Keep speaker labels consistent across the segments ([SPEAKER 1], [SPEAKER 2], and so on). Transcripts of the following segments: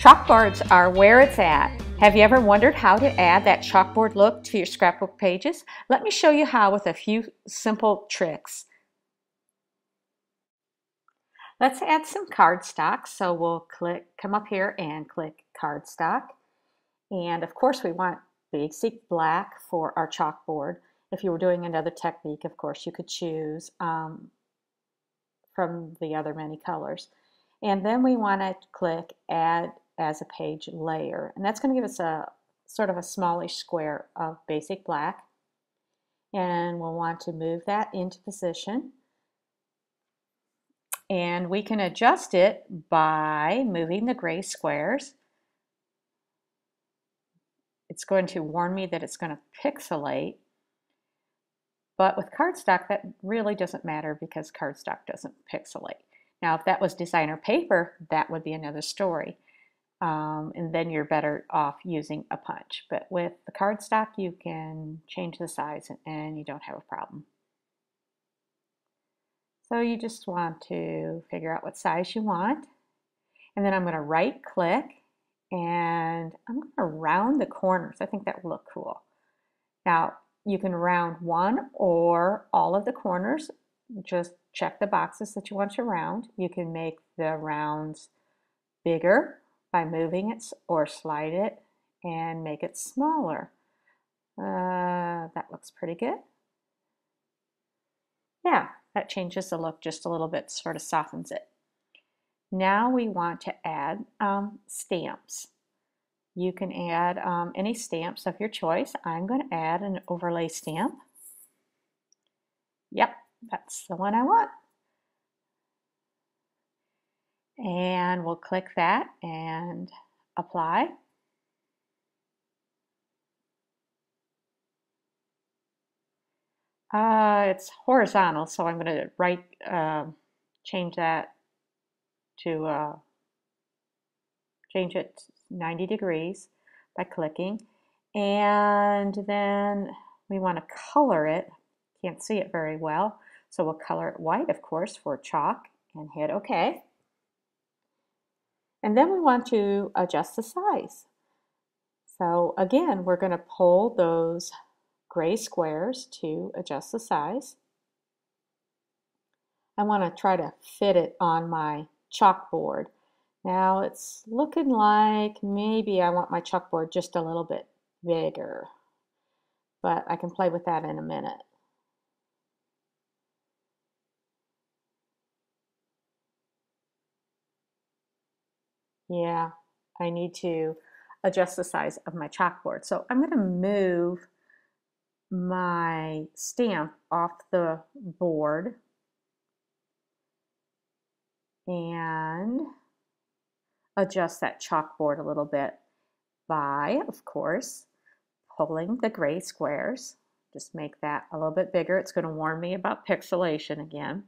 [SPEAKER 1] Chalkboards are where it's at. Have you ever wondered how to add that chalkboard look to your scrapbook pages? Let me show you how with a few simple tricks. Let's add some cardstock. So we'll come up here and click cardstock. And of course we want basic black for our chalkboard. If you were doing another technique, of course, you could choose from the other many colors. And then we want to click add as a page layer, and that's going to give us a sort of a smallish square of basic black, and we'll want to move that into position, and we can adjust it by moving the gray squares. It's going to warn me that it's going to pixelate, but with cardstock that really doesn't matter because cardstock doesn't pixelate. Now if that was designer paper, that would be another story. And then you're better off using a punch. But with the cardstock, you can change the size and you don't have a problem. So you just want to figure out what size you want. And then I'm going to right click and I'm going to round the corners. I think that will look cool. Now you can round one or all of the corners. Just check the boxes that you want to round. You can make the rounds bigger by moving it or slide it and make it smaller. That looks pretty good. Yeah, that changes the look just a little bit, sort of softens it. Now we want to add stamps. You can add any stamps of your choice. I'm going to add an overlay stamp. Yep, that's the one I want. And we'll click that and apply. It's horizontal, so I'm going to change that to change it 90 degrees by clicking. And then we want to color it. Can't see it very well, so we'll color it white, of course, for chalk, and hit OK. And then we want to adjust the size. So again, we're going to pull those gray squares to adjust the size. I want to try to fit it on my chalkboard. Now it's looking like maybe I want my chalkboard just a little bit bigger, but I can play with that in a minute. Yeah, I need to adjust the size of my chalkboard. So I'm going to move my stamp off the board and adjust that chalkboard a little bit by, of course, pulling the gray squares. Just make that a little bit bigger. It's going to warn me about pixelation again.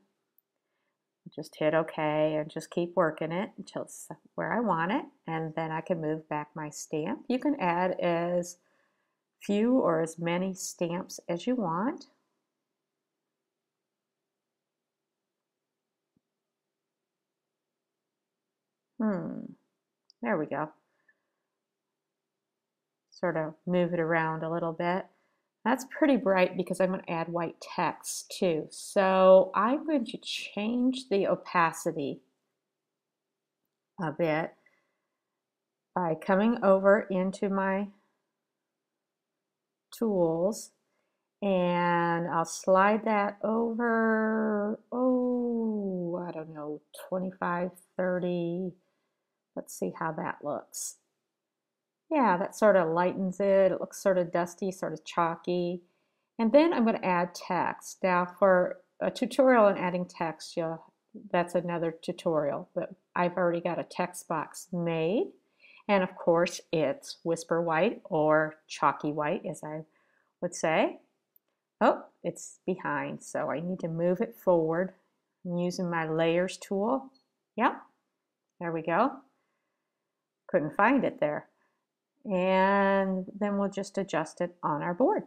[SPEAKER 1] Just hit OK and just keep working it until it's where I want it, and then I can move back my stamp. You can add as few or as many stamps as you want. There we go. Sort of move it around a little bit. That's pretty bright because I'm going to add white text too. So I'm going to change the opacity a bit by coming over into my tools, and I'll slide that over, oh, I don't know, 25, 30. Let's see how that looks. Yeah, that sort of lightens it. It looks sort of dusty, sort of chalky. And then I'm going to add text. Now for a tutorial on adding text, that's another tutorial, but I've already got a text box made. And of course it's whisper white or chalky white, as I would say. Oh, it's behind, so I need to move it forward. I'm using my layers tool. Yep, there we go. Couldn't find it there. And then we'll just adjust it on our board.